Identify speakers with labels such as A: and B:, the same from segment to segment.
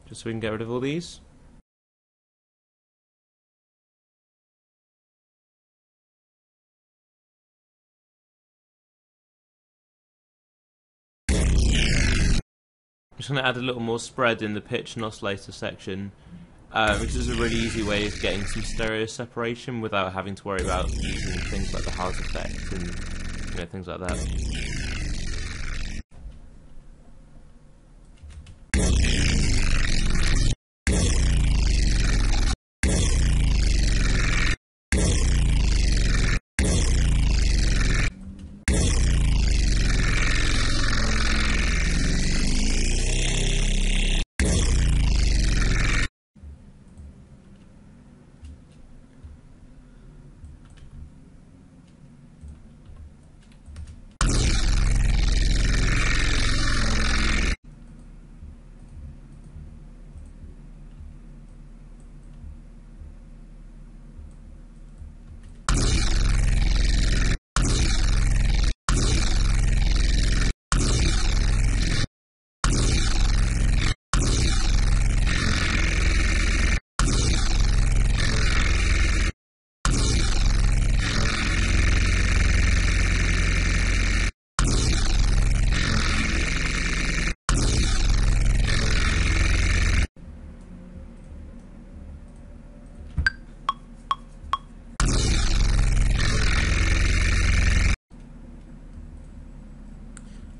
A: just so we can get rid of all these. I'm just going to add a little more spread in the pitch and oscillator section, which is a really easy way of getting some stereo separation without having to worry about using things like the house effect and things like that.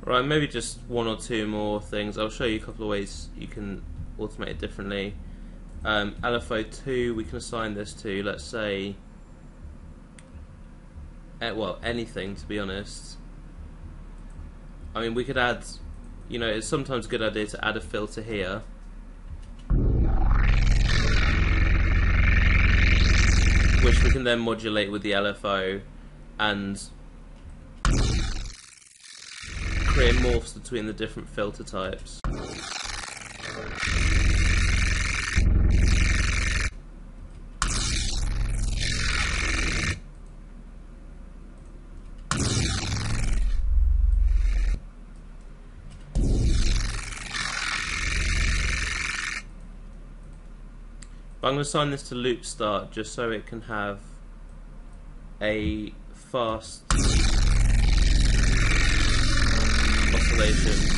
A: Right, maybe just one or two more things. I'll show you a couple of ways you can automate it differently. LFO 2, we can assign this to, let's say, well, anything, to be honest. I mean, we could add, it's sometimes a good idea to add a filter here. Which we can then modulate with the LFO and create morphs between the different filter types. But I'm going to assign this to loop start just so it can have a fast oscillation.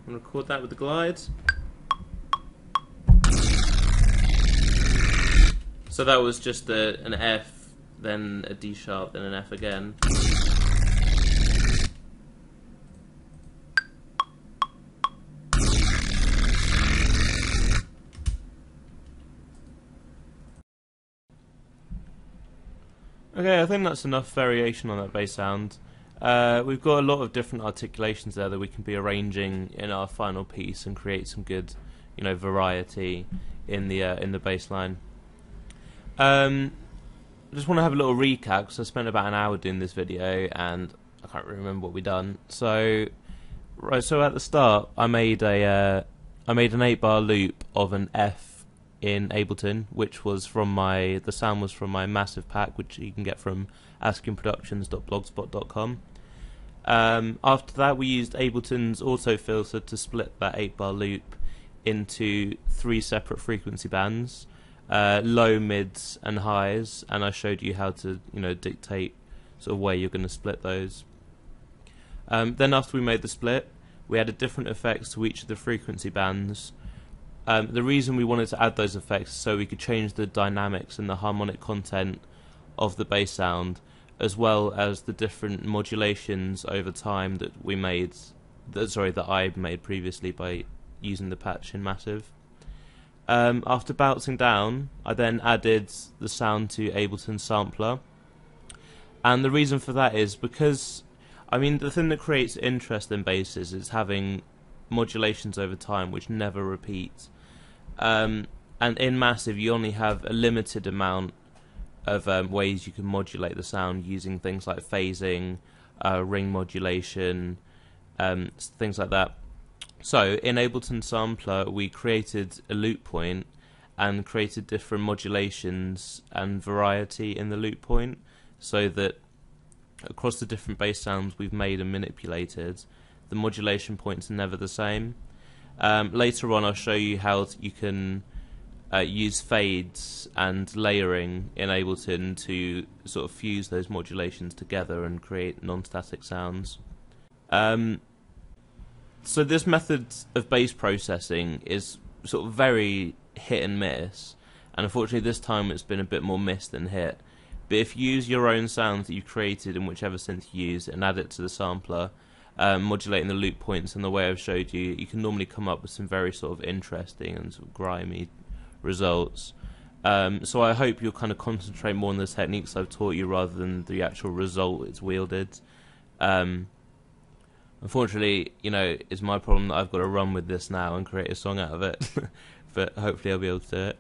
A: Record that with the glide. So that was just an F, then a D sharp, then an F again. Okay, I think that's enough variation on that bass sound. We've got a lot of different articulations there that we can be arranging in our final piece and create some good, variety in the bass line. I just want to have a little recap because I spent about an hour doing this video and I can't really remember what we've done. So at the start, I made an 8-bar loop of an F in Ableton, which was the sound was from my massive pack, which you can get from askingproductions.blogspot.com. After that, we used Ableton's auto filter to split that 8-bar loop into 3 separate frequency bands, low, mids, and highs, and I showed you how to dictate sort of where you're going to split those. Then after we made the split, we added different effects to each of the frequency bands. The reason we wanted to add those effects is so we could change the dynamics and the harmonic content of the bass sound, as well as the different modulations over time that we made, that I made previously by using the patch in Massive. After bouncing down, I then added the sound to Ableton Sampler, and the reason for that is because, the thing that creates interest in basses is having modulations over time which never repeat. And in Massive, you only have a limited amount of ways you can modulate the sound using things like phasing, ring modulation, things like that. So in Ableton Sampler, we created a loop point and created different modulations and variety in the loop point, so that across the different bass sounds we've made and manipulated, the modulation points are never the same. Later on I'll show you how you can use fades and layering in Ableton to sort of fuse those modulations together and create non-static sounds. So this method of bass processing is sort of very hit and miss, and unfortunately this time it's been a bit more miss than hit. But if you use your own sounds that you've created in whichever synth you use and add it to the sampler, modulating the loop points in the way I've showed you, you can normally come up with some very sort of interesting and sort of grimy results. So I hope you'll kind of concentrate more on the techniques I've taught you rather than the actual result it's wielded. Unfortunately, you know, it's my problem that I've got to run with this now and create a song out of it. But hopefully I'll be able to do it.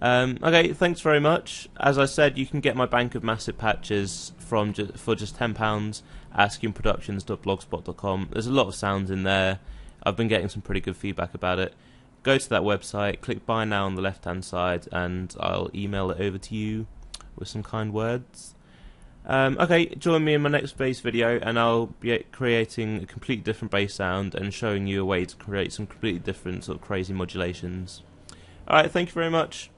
A: Okay, thanks very much. As I said, you can get my bank of massive patches for just £10 at skimproductions.blogspot.com. There's a lot of sounds in there. I've been getting some pretty good feedback about it. Go to that website, click buy now on the left hand side, and I'll email it over to you with some kind words. Okay, join me in my next bass video and I'll be creating a completely different bass sound and showing you a way to create some completely different sort of crazy modulations. Alright, thank you very much.